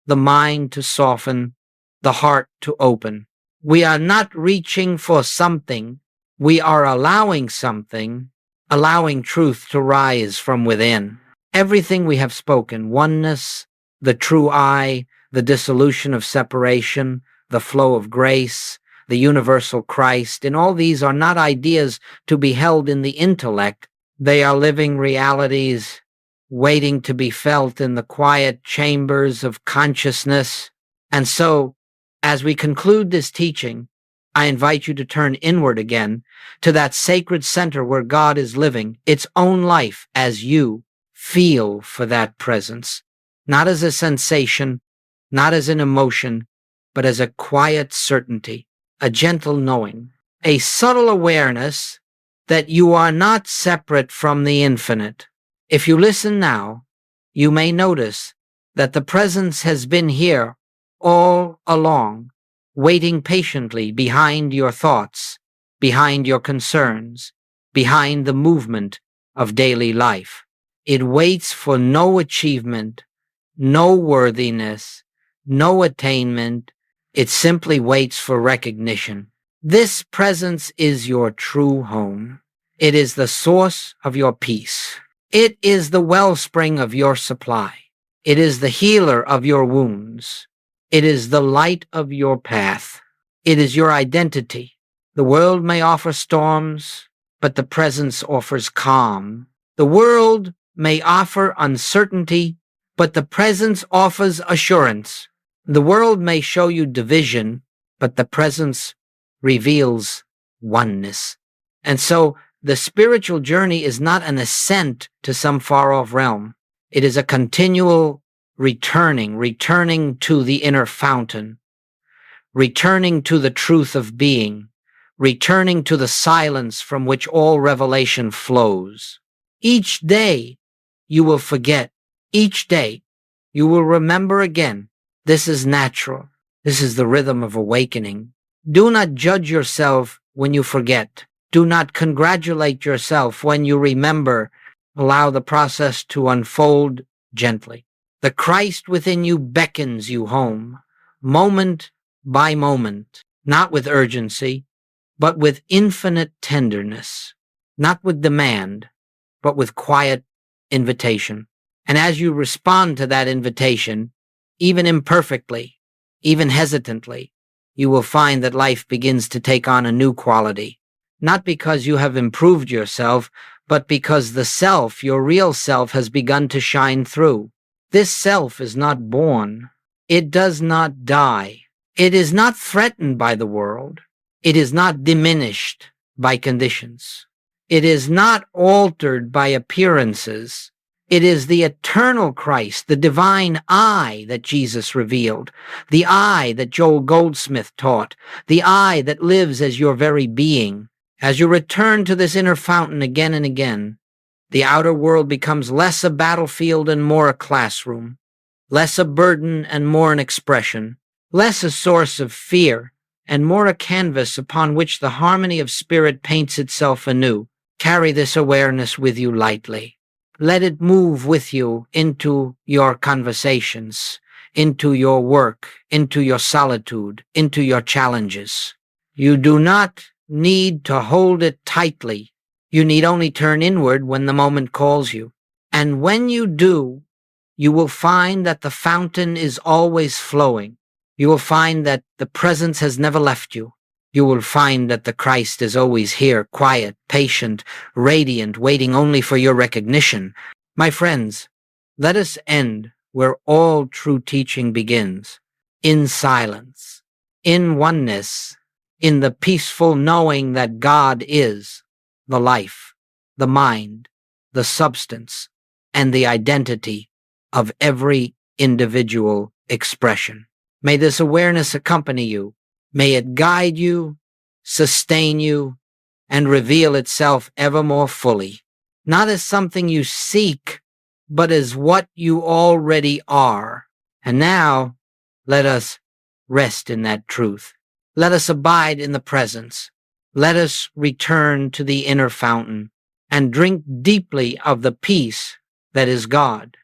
the mind to soften, the heart to open. We are not reaching for something. We are allowing something, allowing truth to rise from within. Everything we have spoken, oneness, the true I, the dissolution of separation, the flow of grace, the universal Christ, and all these are not ideas to be held in the intellect. They are living realities waiting to be felt in the quiet chambers of consciousness. And so, as we conclude this teaching, I invite you to turn inward again to that sacred center where God is living its own life as you feel for that presence, not as a sensation, not as an emotion, but as a quiet certainty, a gentle knowing, a subtle awareness that you are not separate from the infinite. If you listen now, you may notice that the presence has been here all along, waiting patiently behind your thoughts, behind your concerns, behind the movement of daily life. It waits for no achievement, no worthiness, no attainment. It simply waits for recognition. This presence is your true home. It is the source of your peace. It is the wellspring of your supply. It is the healer of your wounds. It is the light of your path. It is your identity. The world may offer storms, but the presence offers calm. The world may offer uncertainty, but the presence offers assurance. The world may show you division, but the presence reveals oneness. And so the spiritual journey is not an ascent to some far-off realm. It is a continual returning to the inner fountain, returning to the truth of being, returning to the silence from which all revelation flows. Each day you will forget. Each day you will remember again. This is natural. This is the rhythm of awakening. Do not judge yourself when you forget. Do not congratulate yourself when you remember. Allow the process to unfold gently. The Christ within you beckons you home, moment by moment, not with urgency, but with infinite tenderness, not with demand, but with quiet invitation. And as you respond to that invitation, even imperfectly, even hesitantly, you will find that life begins to take on a new quality, not because you have improved yourself, but because the self, your real self, has begun to shine through. This self is not born. It does not die. It is not threatened by the world. It is not diminished by conditions. It is not altered by appearances. It is the eternal Christ, the divine I that Jesus revealed, the I that Joel Goldsmith taught, the I that lives as your very being. As you return to this inner fountain again and again, the outer world becomes less a battlefield and more a classroom, less a burden and more an expression, less a source of fear and more a canvas upon which the harmony of spirit paints itself anew. Carry this awareness with you lightly. Let it move with you into your conversations, into your work, into your solitude, into your challenges. You do not need to hold it tightly. You need only turn inward when the moment calls you. And when you do, you will find that the fountain is always flowing. You will find that the presence has never left you. You will find that the Christ is always here, quiet, patient, radiant, waiting only for your recognition. My friends, let us end where all true teaching begins, in silence, in oneness, in the peaceful knowing that God is the life, the mind, the substance, and the identity of every individual expression. May this awareness accompany you. May it guide you, sustain you, and reveal itself ever more fully, not as something you seek, but as what you already are. And now, let us rest in that truth. Let us abide in the presence. Let us return to the inner fountain and drink deeply of the peace that is God.